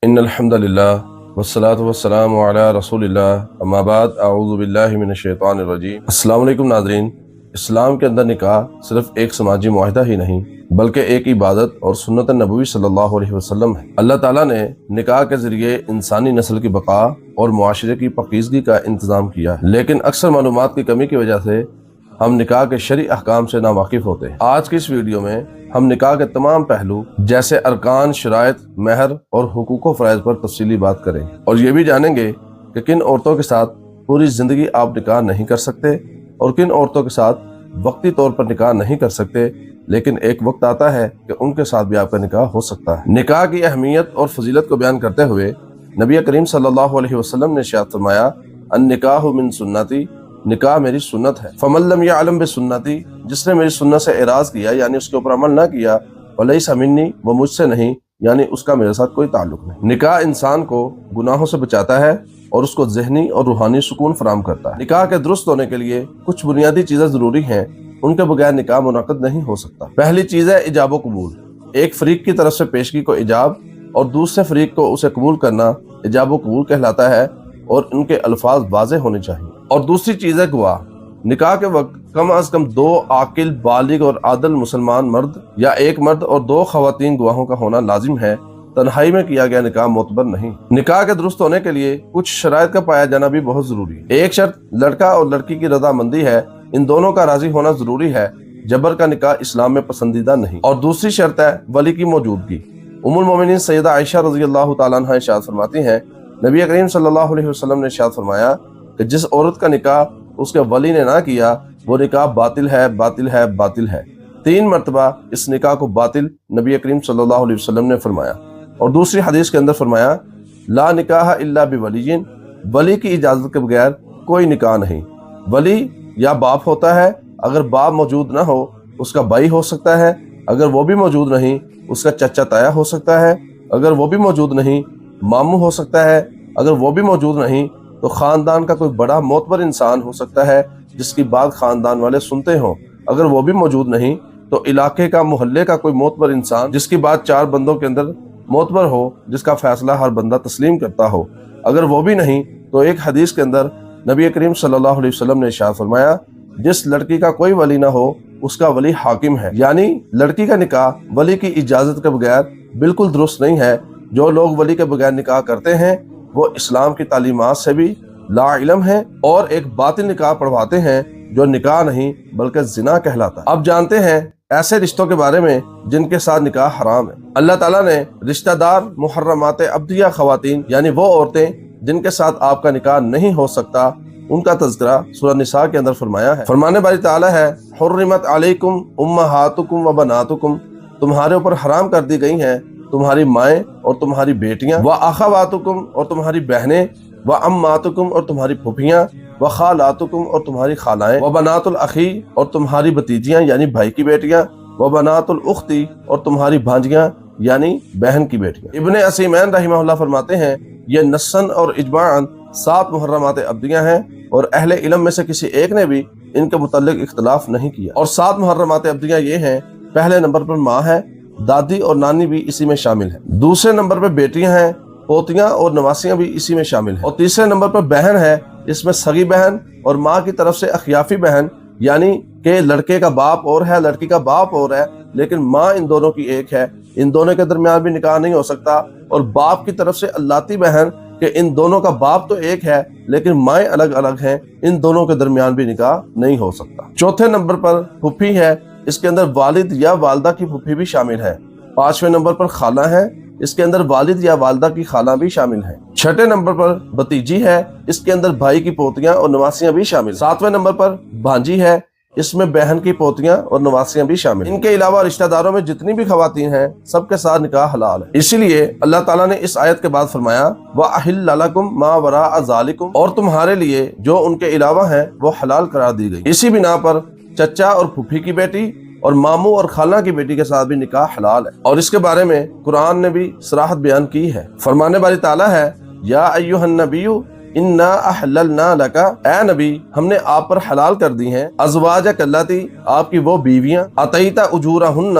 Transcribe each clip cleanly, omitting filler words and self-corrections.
ان الحمد للہ والصلاة والسلام علی رسول اللہ اما بعد اعوذ باللہ من الشیطان الرجیم۔ السلام علیکم ناظرین، اسلام کے اندر نکاح صرف ایک سماجی معاہدہ ہی نہیں بلکہ ایک عبادت اور سنت نبوی صلی اللہ علیہ وسلم ہے۔ اللہ تعالیٰ نے نکاح کے ذریعے انسانی نسل کی بقا اور معاشرے کی پاکیزگی کا انتظام کیا ہے، لیکن اکثر معلومات کی کمی کی وجہ سے ہم نکاح کے شرعی احکام سے ناواقف ہوتے ہیں۔ آج کی اس ویڈیو میں ہم نکاح کے تمام پہلو جیسے ارکان، شرائط، مہر اور حقوق و فرائض پر تفصیلی بات کریں اور یہ بھی جانیں گے کہ کن عورتوں کے ساتھ پوری زندگی آپ نکاح نہیں کر سکتے اور کن عورتوں کے ساتھ وقتی طور پر نکاح نہیں کر سکتے، لیکن ایک وقت آتا ہے کہ ان کے ساتھ بھی آپ کا نکاح ہو سکتا ہے۔ نکاح کی اہمیت اور فضیلت کو بیان کرتے ہوئے نبی کریم صلی اللہ علیہ وسلم نے ارشاد فرمایا، النکاح من سنتی، نکاح میری سنت ہے، فمن لم یعلم بسنتی، جس نے میری سنت سے اعراض کیا یعنی اس کے اوپر عمل نہ کیا، ولیس منی، وہ مجھ سے نہیں، یعنی اس کا میرے ساتھ کوئی تعلق نہیں۔ نکاح انسان کو گناہوں سے بچاتا ہے اور اس کو ذہنی اور روحانی سکون فراہم کرتا ہے۔ نکاح کے درست ہونے کے لیے کچھ بنیادی چیزیں ضروری ہیں، ان کے بغیر نکاح منعقد نہیں ہو سکتا۔ پہلی چیز ہے ایجاب و قبول، ایک فریق کی طرف سے پیشگی کو ایجاب اور دوسرے فریق کو اسے قبول کرنا ایجاب و قبول کہلاتا ہے اور ان کے الفاظ واضح ہونے چاہیے۔ اور دوسری چیز ہے گواہ، نکاح کے وقت کم از کم 2 عاقل، بالغ اور عادل مسلمان مرد یا ایک مرد اور 2 خواتین گواہوں کا ہونا لازم ہے، تنہائی میں کیا گیا نکاح معتبر نہیں۔ نکاح کے درست ہونے کے لیے کچھ شرائط کا پایا جانا بھی بہت ضروری ہے۔ ایک شرط لڑکا اور لڑکی کی رضامندی ہے، ان دونوں کا راضی ہونا ضروری ہے، جبر کا نکاح اسلام میں پسندیدہ نہیں۔ اور دوسری شرط ہے ولی کی موجودگی۔ ام المومنین سیدہ عائشہ رضی اللہ تعالیٰ عنہا ارشاد فرماتی ہیں، نبی کریم صلی اللہ علیہ وسلم نے ارشاد فرمایا کہ جس عورت کا نکاح اس کے ولی نے نہ کیا وہ نکاح باطل ہے، باطل ہے، باطل ہے۔ 3 مرتبہ اس نکاح کو باطل نبی کریم صلی اللہ علیہ وسلم نے فرمایا۔ اور دوسری حدیث کے اندر فرمایا، لا نکاح الا بولی، ولی کی اجازت کے بغیر کوئی نکاح نہیں۔ ولی یا باپ ہوتا ہے، اگر باپ موجود نہ ہو اس کا بھائی ہو سکتا ہے، اگر وہ بھی موجود نہیں اس کا چچا تایا ہو سکتا ہے، اگر وہ بھی موجود نہیں ماموں ہو سکتا ہے، اگر وہ بھی موجود نہیں تو خاندان کا کوئی بڑا معتبر انسان ہو سکتا ہے جس کی بات خاندان والے سنتے ہوں، اگر وہ بھی موجود نہیں تو علاقے کا، محلے کا کوئی معتبر انسان جس کی بات 4 بندوں کے اندر معتبر ہو، جس کا فیصلہ ہر بندہ تسلیم کرتا ہو، اگر وہ بھی نہیں تو ایک حدیث کے اندر نبی کریم صلی اللہ علیہ وسلم نے ارشاد فرمایا، جس لڑکی کا کوئی ولی نہ ہو اس کا ولی حاکم ہے، یعنی لڑکی کا نکاح ولی کی اجازت کے بغیر بالکل درست نہیں ہے۔ جو لوگ ولی کے بغیر نکاح کرتے ہیں وہ اسلام کی تعلیمات سے بھی لا علم ہیں اور ایک باطل نکاح پڑھواتے ہیں جو نکاح نہیں بلکہ زنا کہلاتا ہے۔ اب جانتے ہیں ایسے رشتوں کے بارے میں جن کے ساتھ نکاح حرام ہے۔ اللہ تعالیٰ نے رشتہ دار محرمات عبدیہ خواتین یعنی وہ عورتیں جن کے ساتھ آپ کا نکاح نہیں ہو سکتا، ان کا تذکرہ سورہ نساء کے اندر فرمایا ہے۔ فرمانے باری تعالیٰ ہے، حرمت علیکم امہاتکم و بناتکم، تمہارے اوپر حرام کر دی گئی ہیں تمہاری مائیں اور تمہاری بیٹیاں، وَأَخَوَاتُكُمْ اور تمہاری بہنیں، وَأَمَّاتُكُمْ اور تمہاری پھوپھیاں، وَخَالَاتُكُمْ اور تمہاری خالائیں، وَبَنَاتُ الْأَخِي اور تمہاری بھتیجیاں یعنی بھائی کی بیٹیاں، وَبَنَاتُ الْأُخْتِ اور تمہاری بھانجیاں یعنی بہن کی بیٹیاں۔ ابن عثیمین رحمہ اللہ فرماتے ہیں یہ نصاً اور اجماعاً 7 محرمات عبدیہ ہیں اور اہل علم میں سے کسی ایک نے بھی ان کے متعلق اختلاف نہیں کیا۔ اور 7 محرمات عبدیہ یہ ہیں، پہلے نمبر پر ماں ہے، دادی اور نانی بھی اسی میں شامل ہیں، دوسرے نمبر پہ بیٹیاں ہیں، پوتیاں اور نواسیاں بھی اسی میں شامل ہیں، اور تیسرے نمبر پر بہن ہے، اس میں سگی بہن اور ماں کی طرف سے اخیافی بہن، یعنی کہ لڑکے کا باپ اور ہے لڑکی کا باپ اور ہے لیکن ماں ان دونوں کی ایک ہے، ان دونوں کے درمیان بھی نکاح نہیں ہو سکتا۔ اور باپ کی طرف سے اللاتی بہن کہ ان دونوں کا باپ تو ایک ہے لیکن مائیں الگ الگ ہیں، ان دونوں کے درمیان بھی نکاح نہیں ہو سکتا۔ چوتھے نمبر پر پھوپھی ہے، اس کے اندر والد یا والدہ کی پھوپھی بھی شامل ہے۔ 5ویں نمبر پر خالہ ہے، اس کے اندر والد یا والدہ کی خالہ بھی شامل ہیں۔ 6 نمبر پر بھتیجی ہے، اس کے اندر بھائی کی پوتیاں اور نواسیاں بھی شامل ہیں۔ 7ویں نمبر پر بھانجی ہے، اس میں بہن کی پوتیاں اور نواسیاں بھی شامل ہیں۔ ان کے علاوہ رشتہ داروں میں جتنی بھی خواتین ہیں سب کے ساتھ نکاح حلال ہے۔ اسی لیے اللہ تعالیٰ نے اس آیت کے بعد فرمایا، وَأَحِلَّ لَكُمْ مَا وَرَاءَ ذَلِكُمْ، اور تمہارے لیے جو ان کے علاوہ ہیں وہ حلال قرار دی گئی۔ اسی بنا پر چچا اور پھوپھی کی بیٹی اور ماموں اور خالہ کی بیٹی کے ساتھ بھی نکاح حلال ہے، اور اس کے بارے میں قرآن نے بھی صراحت بیان کی ہے۔ فرمانے باری تعالیٰ ہے، یا ایھا النبی انا احللنا لک، اے نبی ہم نے آپ پر حلال کر دی ہیں، ازواجک اللاتی، آپ کی وہ بیویاں، اتیت اجورہن،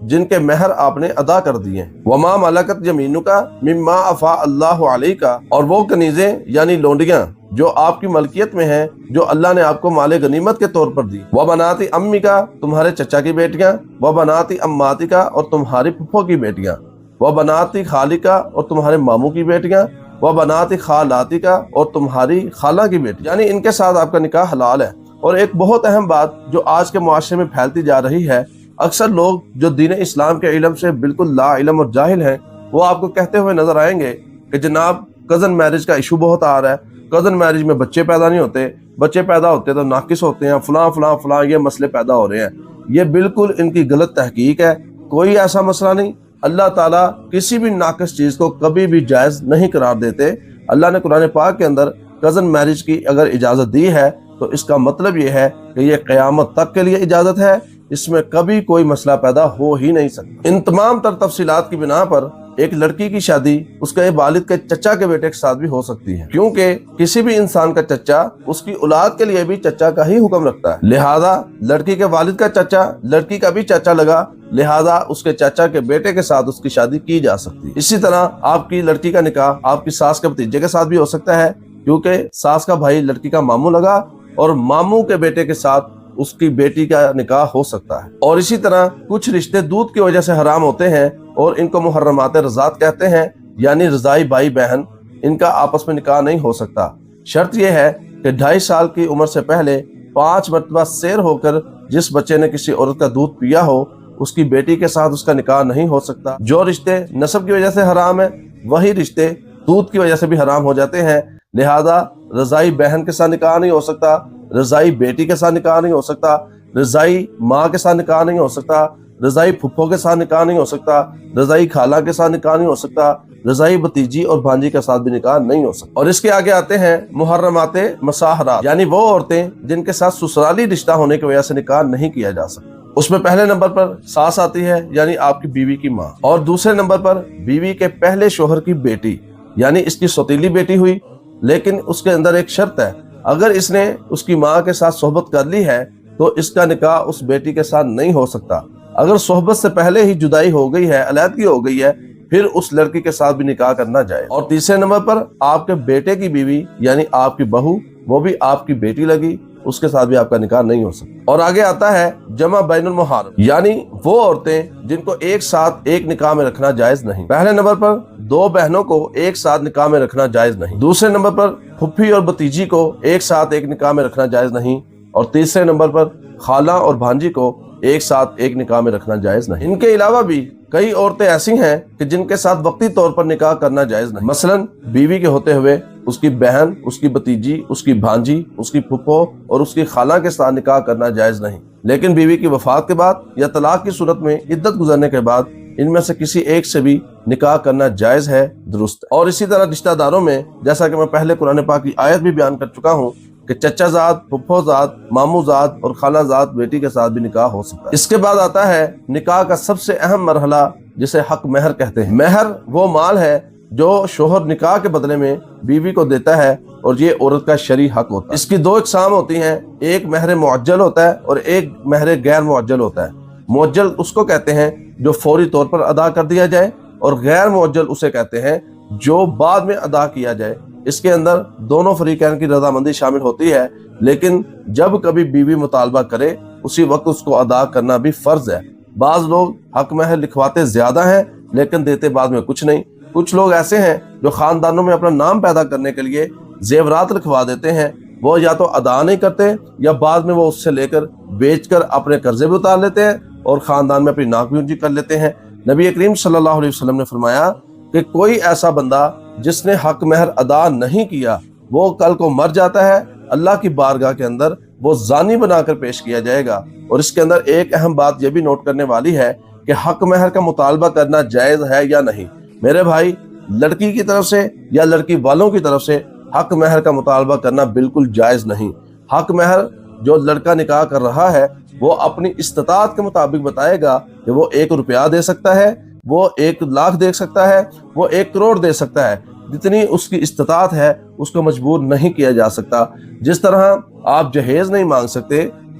جن کے مہر آپ نے ادا کر دیے، وما ملکت یمینک مما افاء اللہ علیک، اور وہ کنیزیں یعنی لونڈیاں جو آپ کی ملکیت میں ہیں جو اللہ نے آپ کو مال غنیمت کے طور پر دی، وبنات امیک، تمہارے چچا کی بیٹیاں، وبنات اماتک، اور تمہاری پھپھو کی بیٹیاں، وبنات خالک، اور تمہارے ماموں کی بیٹیاں، وبنات خالاتک، اور تمہاری خالہ کی بیٹی، یعنی ان کے ساتھ آپ کا نکاح حلال ہے۔ اور ایک بہت اہم بات جو آج کے معاشرے میں پھیلتی جا رہی ہے، اکثر لوگ جو دین اسلام کے علم سے بالکل لا علم اور جاہل ہیں، وہ آپ کو کہتے ہوئے نظر آئیں گے کہ جناب کزن میرج کا ایشو بہت آ رہا ہے، کزن میرج میں بچے پیدا نہیں ہوتے، بچے پیدا ہوتے تو ناقص ہوتے ہیں، فلاں فلاں فلاں یہ مسئلے پیدا ہو رہے ہیں۔ یہ بالکل ان کی غلط تحقیق ہے، کوئی ایسا مسئلہ نہیں۔ اللہ تعالیٰ کسی بھی ناقص چیز کو کبھی بھی جائز نہیں قرار دیتے۔ اللہ نے قرآن پاک کے اندر کزن میرج کی اگر اجازت دی ہے تو اس کا مطلب یہ ہے کہ یہ قیامت تک کے لیے اجازت ہے، اس میں کبھی کوئی مسئلہ پیدا ہو ہی نہیں سکتا۔ ان تمام تر تفصیلات کی بنا پر ایک لڑکی کی شادی اس کے والد کے چچا کے بیٹے کے ساتھ بھی ہو سکتی ہے، کیونکہ کسی بھی انسان کا چچا اس کی اولاد کے لیے بھی چچا کا ہی حکم رکھتا ہے، لہذا لڑکی کے والد کا چچا لڑکی کا بھی چچا لگا، لہذا اس کے چچا کے بیٹے کے ساتھ اس کی شادی کی جا سکتی ہے۔ اسی طرح آپ کی لڑکی کا نکاح آپ کی ساس کے بھتیجے کے ساتھ بھی ہو سکتا ہے، کیونکہ ساس کا بھائی لڑکی کا ماموں لگا اور ماموں کے بیٹے کے ساتھ اس کی بیٹی کا نکاح ہو سکتا ہے۔ اور اسی طرح کچھ رشتے دودھ کی وجہ سے حرام ہوتے ہیں اور ان کو محرمات رضاعت کہتے ہیں، یعنی رضائی بھائی بہن، ان کا آپس میں نکاح نہیں ہو سکتا۔ شرط یہ ہے کہ 2.5 سال کی عمر سے پہلے 5 مرتبہ سیر ہو کر جس بچے نے کسی عورت کا دودھ پیا ہو اس کی بیٹی کے ساتھ اس کا نکاح نہیں ہو سکتا۔ جو رشتے نسب کی وجہ سے حرام ہیں وہی رشتے دودھ کی وجہ سے بھی حرام ہو جاتے ہیں، لہذا رضائی بہن کے ساتھ نکاح نہیں ہو سکتا، رضائی بیٹی کے ساتھ نکاح نہیں ہو سکتا، رضائی ماں کے ساتھ نکاح نہیں ہو سکتا، رضائی پھپھو کے ساتھ نکاح نہیں ہو سکتا، رضائی خالہ کے ساتھ نکاح نہیں ہو سکتا، رضائی بھتیجی اور بھانجی کے ساتھ بھی نکاح نہیں ہو سکتا۔ اور اس کے آگے آتے ہیں محرمات مساہرات، یعنی وہ عورتیں جن کے ساتھ سسرالی رشتہ ہونے کی وجہ سے نکاح نہیں کیا جا سکتا۔ اس میں پہلے نمبر پر ساس آتی ہے، یعنی آپ کی بیوی کی ماں، اور دوسرے نمبر پر بیوی کے پہلے شوہر کی بیٹی، یعنی اس کی سوتیلی بیٹی ہوئی، لیکن اس کے اندر ایک شرط ہے، اگر اس نے اس کی ماں کے ساتھ صحبت کر لی ہے تو اس کا نکاح اس بیٹی کے ساتھ نہیں ہو سکتا۔ اگر صحبت سے پہلے ہی جدائی ہو گئی ہے، علیحدگی ہو گئی ہے، پھر اس لڑکی کے ساتھ بھی نکاح کرنا جائے۔ اور تیسرے نمبر پر آپ کے بیٹے کی بیوی، یعنی آپ کی بہو، وہ بھی آپ کی بیٹی لگی، اس کے ساتھ بھی آپ کا نکاح نہیں ہو سکتا۔ اور آگے آتا ہے جمع بین المحارم، یعنی وہ عورتیں جن کو ایک ساتھ ایک نکاح میں رکھنا جائز نہیں۔ پہلے نمبر پر 2 بہنوں کو ایک ساتھ نکاح میں رکھنا جائز نہیں، دوسرے نمبر پر پھپھی اور بھتیجی کو ایک ساتھ ایک نکاح میں رکھنا جائز نہیں، اور تیسرے نمبر پر خالہ اور بھانجی کو ایک ساتھ ایک نکاح میں رکھنا جائز نہیں۔ ان کے علاوہ بھی کئی عورتیں ایسی ہیں کہ جن کے ساتھ وقتی طور پر نکاح کرنا جائز نہیں، مثلا بیوی کے ہوتے ہوئے اس کی بہن، اس کی بھتیجی، اس کی بھانجی، اس کی پھپھو اور اس کی خالہ کے ساتھ نکاح کرنا جائز نہیں، لیکن بیوی کی وفات کے بعد یا طلاق کی صورت میں عدت گزرنے کے بعد ان میں سے کسی ایک سے بھی نکاح کرنا جائز ہے، درست ہے۔ اور اسی طرح رشتہ داروں میں جیسا کہ میں پہلے قرآن پاک کی آیت بھی بیان کر چکا ہوں کہ چچا زاد، پھپھو زاد، ماموں زاد اور خالہ زاد بیٹی کے ساتھ بھی نکاح ہو سکتا ہے۔ اس کے بعد آتا ہے نکاح کا سب سے اہم مرحلہ جسے حق مہر کہتے ہیں۔ مہر وہ مال ہے جو شوہر نکاح کے بدلے میں بیوی کو دیتا ہے اور یہ عورت کا شرعی حق ہوتا ہے۔ اس کی 2 اقسام ہوتی ہیں، ایک مہر معجل ہوتا ہے اور ایک مہر غیر معجل ہوتا ہے۔ معجل اس کو کہتے ہیں جو فوری طور پر ادا کر دیا جائے، اور غیر معجل اسے کہتے ہیں جو بعد میں ادا کیا جائے۔ اس کے اندر دونوں فریقین کی رضامندی شامل ہوتی ہے، لیکن جب کبھی بیوی مطالبہ کرے اسی وقت اس کو ادا کرنا بھی فرض ہے۔ بعض لوگ حق مہر لکھواتے زیادہ ہیں لیکن دیتے بعد میں کچھ نہیں۔ کچھ لوگ ایسے ہیں جو خاندانوں میں اپنا نام پیدا کرنے کے لیے زیورات لکھوا دیتے ہیں، وہ یا تو ادا نہیں کرتے یا بعد میں وہ اس سے لے کر بیچ کر اپنے قرضے بھی اتار لیتے ہیں اور خاندان میں اپنی ناک بھی اونچی کر لیتے ہیں۔ نبی کریم صلی اللہ علیہ وسلم نے فرمایا کہ کوئی ایسا بندہ جس نے حق مہر ادا نہیں کیا وہ کل کو مر جاتا ہے، اللہ کی بارگاہ کے اندر وہ زانی بنا کر پیش کیا جائے گا۔ اور اس کے اندر ایک اہم بات یہ بھی نوٹ کرنے والی ہے کہ حق مہر کا مطالبہ کرنا جائز ہے یا نہیں۔ میرے بھائی، لڑکی کی طرف سے یا لڑکی والوں کی طرف سے حق مہر کا مطالبہ کرنا بالکل جائز نہیں۔ حق مہر جو لڑکا نکاح کر رہا ہے وہ اپنی استطاعت کے مطابق بتائے گا کہ وہ 1 روپیہ دے سکتا ہے، وہ 1 لاکھ دے سکتا ہے، وہ 1 کروڑ دے سکتا ہے۔ جتنی اس کی استطاعت ہے اس کو مجبور نہیں کیا جا سکتا۔ جس طرح آپ جہیز نہیں مانگ سکتے